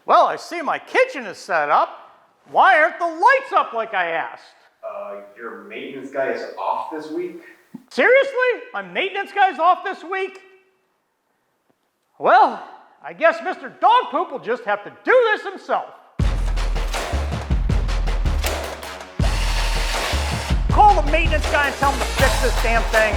Well, I see my kitchen is set up. Why aren't the lights up like I asked? Your maintenance guy is off this week? Seriously? My maintenance guy's off this week? Well, I guess Mr. Dog Poop will just have to do this himself. Call the maintenance guy and tell him to fix this damn thing.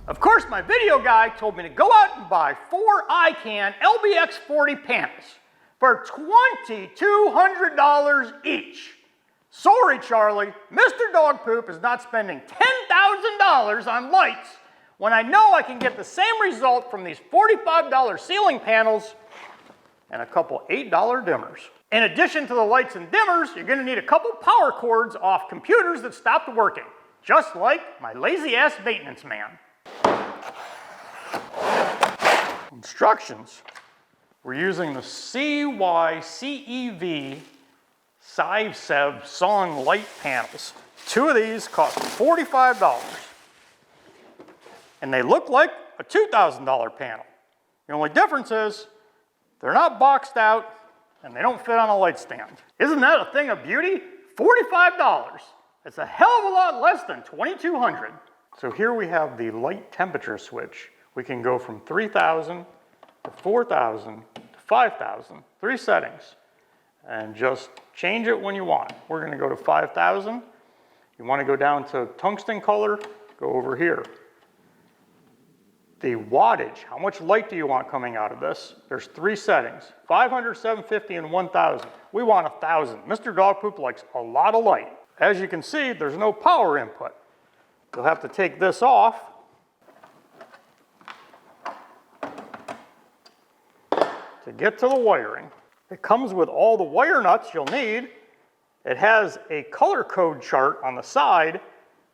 Of course, my video guy told me to go out and buy 4 ICANN LBX40 panels for $2,200 each. Sorry, Charlie, Mr. Dog Poop is not spending $10,000 on lights when I know I can get the same result from these $45 ceiling panels and a couple $8 dimmers. In addition to the lights and dimmers, you're gonna need a couple power cords off computers that stopped working, just like my lazy-ass maintenance man. Instructions. We're using the CYCEV Civesev Song light panels. 2 of these cost $45. And they look like a $2,000 panel. The only difference is they're not boxed out and they don't fit on a light stand. Isn't that a thing of beauty? $45. It's a hell of a lot less than $2,200. So here we have the light temperature switch. We can go from 3,000 to 4,000 to 5,000, 3 settings, and just change it when you want. We're gonna go to 5,000. You wanna go down to tungsten color, go over here. The wattage, how much light do you want coming out of this? There's 3 settings, 500, 750, and 1,000. We want 1,000. Mr. Dog Poop likes a lot of light. As you can see, there's no power input. You'll have to take this off to get to the wiring. It comes with all the wire nuts you'll need. It has a color code chart on the side.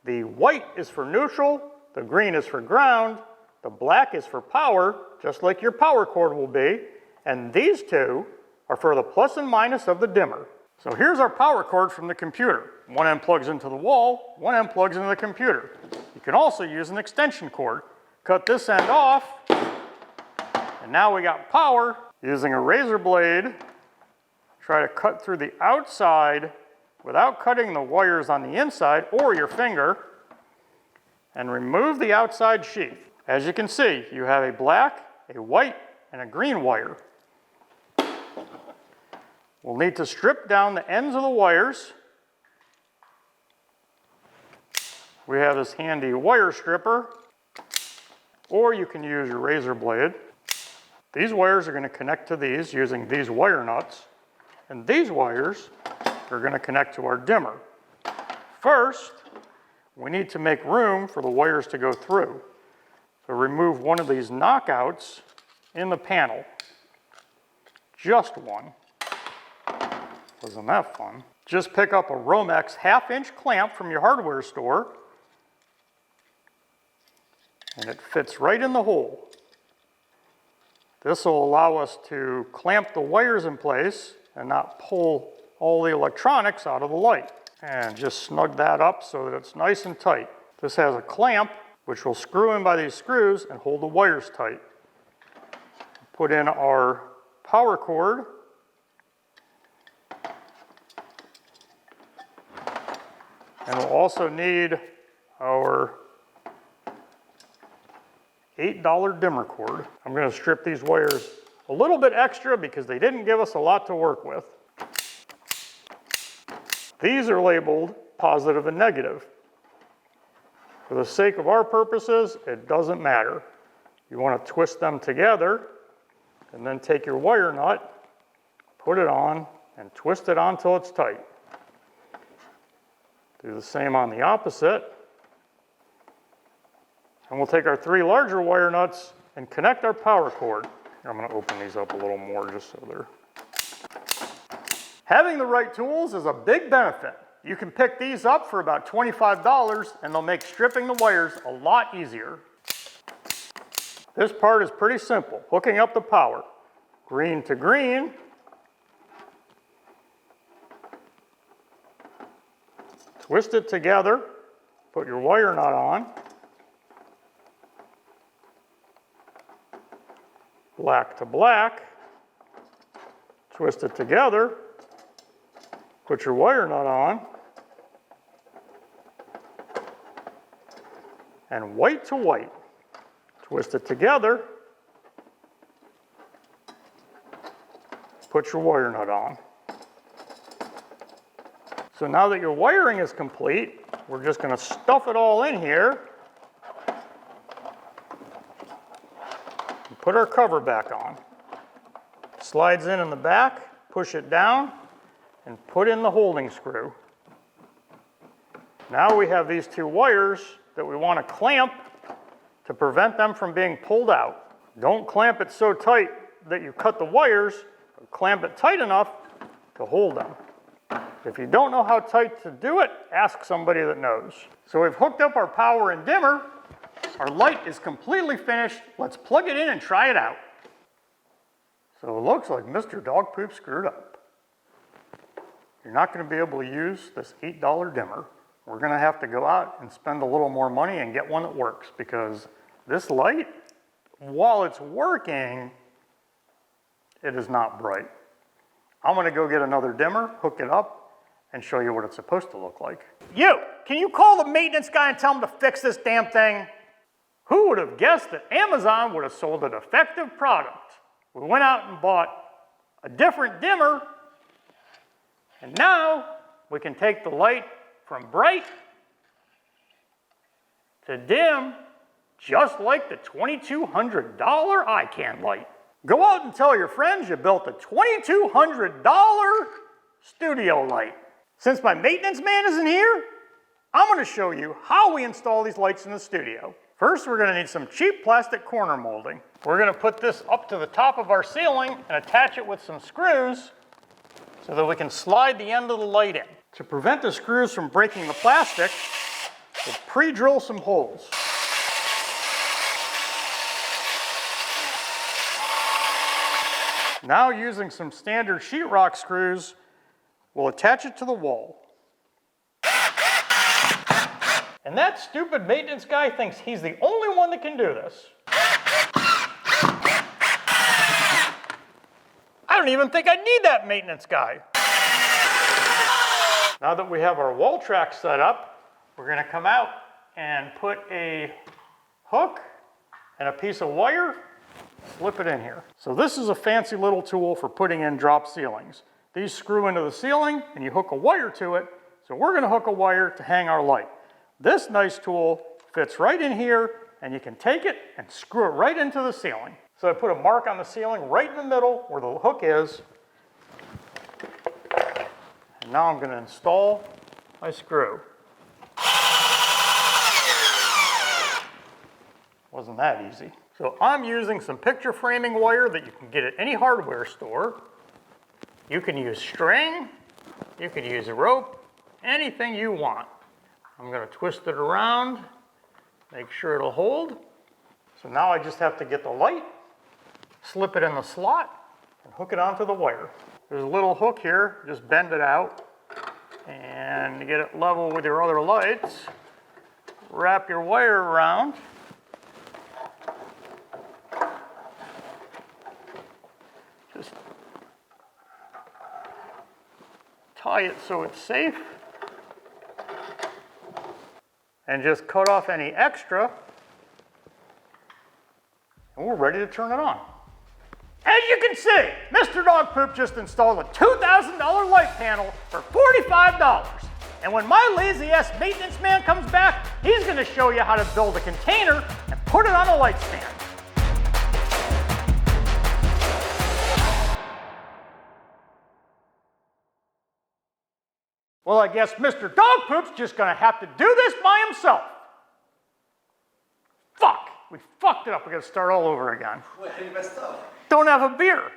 The white is for neutral, the green is for ground, the black is for power, just like your power cord will be, and these 2 are for the plus and minus of the dimmer. So here's our power cord from the computer. One end plugs into the wall, one end plugs into the computer. You can also use an extension cord. Cut this end off, and now we got power. Using a razor blade, try to cut through the outside without cutting the wires on the inside or your finger, and remove the outside sheath. As you can see, you have a black, a white, and a green wire. We'll need to strip down the ends of the wires. We have this handy wire stripper, or you can use your razor blade. These wires are going to connect to these using these wire nuts, and these wires are going to connect to our dimmer. First, we need to make room for the wires to go through. So remove one of these knockouts in the panel. Just one. Wasn't that fun? Just pick up a Romex 1/2-inch clamp from your hardware store, and it fits right in the hole. This will allow us to clamp the wires in place and not pull all the electronics out of the light. And just snug that up so that it's nice and tight. This has a clamp which will screw in by these screws and hold the wires tight. Put in our power cord. And we'll also need our $8 dimmer cord. I'm going to strip these wires a little bit extra because they didn't give us a lot to work with. These are labeled positive and negative. For the sake of our purposes, it doesn't matter. You want to twist them together and then take your wire nut, put it on, and twist it on until it's tight. Do the same on the opposite. And we'll take our 3 larger wire nuts and connect our power cord. I'm going to open these up a little more just so they're... Having the right tools is a big benefit. You can pick these up for about $25 and they'll make stripping the wires a lot easier. This part is pretty simple. Hooking up the power. Green to green. Twist it together. Put your wire nut on. black to black, twist it together, put your wire nut on, and white to white, twist it together, put your wire nut on. So now that your wiring is complete, we're just going to stuff it all in here and put our cover back on. Slides in the back, push it down, and put in the holding screw. Now we have these two wires that we want to clamp to prevent them from being pulled out. Don't clamp it so tight that you cut the wires, but clamp it tight enough to hold them. If you don't know how tight to do it, ask somebody that knows. So we've hooked up our power and dimmer. Our light is completely finished. Let's plug it in and try it out. So it looks like Mr. Dog Poop screwed up. You're not going to be able to use this $8 dimmer. We're going to have to go out and spend a little more money and get one that works, because this light, while it's working, it is not bright. I'm going to go get another dimmer, hook it up, and show you what it's supposed to look like. You, can you call the maintenance guy and tell him to fix this damn thing? Who would have guessed that Amazon would have sold a defective product? We went out and bought a different dimmer, and now we can take the light from bright to dim, just like the $2,200 iCan light. Go out and tell your friends you built a $2,200 studio light. Since my maintenance man isn't here, I'm going to show you how we install these lights in the studio. First, we're going to need some cheap plastic corner molding. We're going to put this up to the top of our ceiling and attach it with some screws so that we can slide the end of the light in. To prevent the screws from breaking the plastic, we'll pre-drill some holes. Now, using some standard sheetrock screws, we'll attach it to the wall. And that stupid maintenance guy thinks he's the only one that can do this. I don't even think I need that maintenance guy. Now that we have our wall track set up, we're going to come out and put a hook and a piece of wire, slip it in here. So this is a fancy little tool for putting in drop ceilings. These screw into the ceiling and you hook a wire to it. So we're going to hook a wire to hang our light. This nice tool fits right in here, and you can take it and screw it right into the ceiling. So I put a mark on the ceiling right in the middle where the hook is. And now I'm going to install my screw. Wasn't that easy. So I'm using some picture framing wire that you can get at any hardware store. You can use string, you can use a rope, anything you want. I'm going to twist it around, make sure it'll hold. So now I just have to get the light, slip it in the slot, and hook it onto the wire. There's a little hook here, just bend it out, and to get it level with your other lights, wrap your wire around. Just tie it so it's safe. And just cut off any extra, and we're ready to turn it on. As you can see, Mr. Dog Poop just installed a $2,000 light panel for $45. And when my lazy-ass maintenance man comes back, he's gonna show you how to build a container and put it on a light stand. Well, I guess Mr. Dog Poop's just gonna have to do this by himself. Fuck, we fucked it up. We gotta start all over again. Wait, how you messed up? Don't have a beer.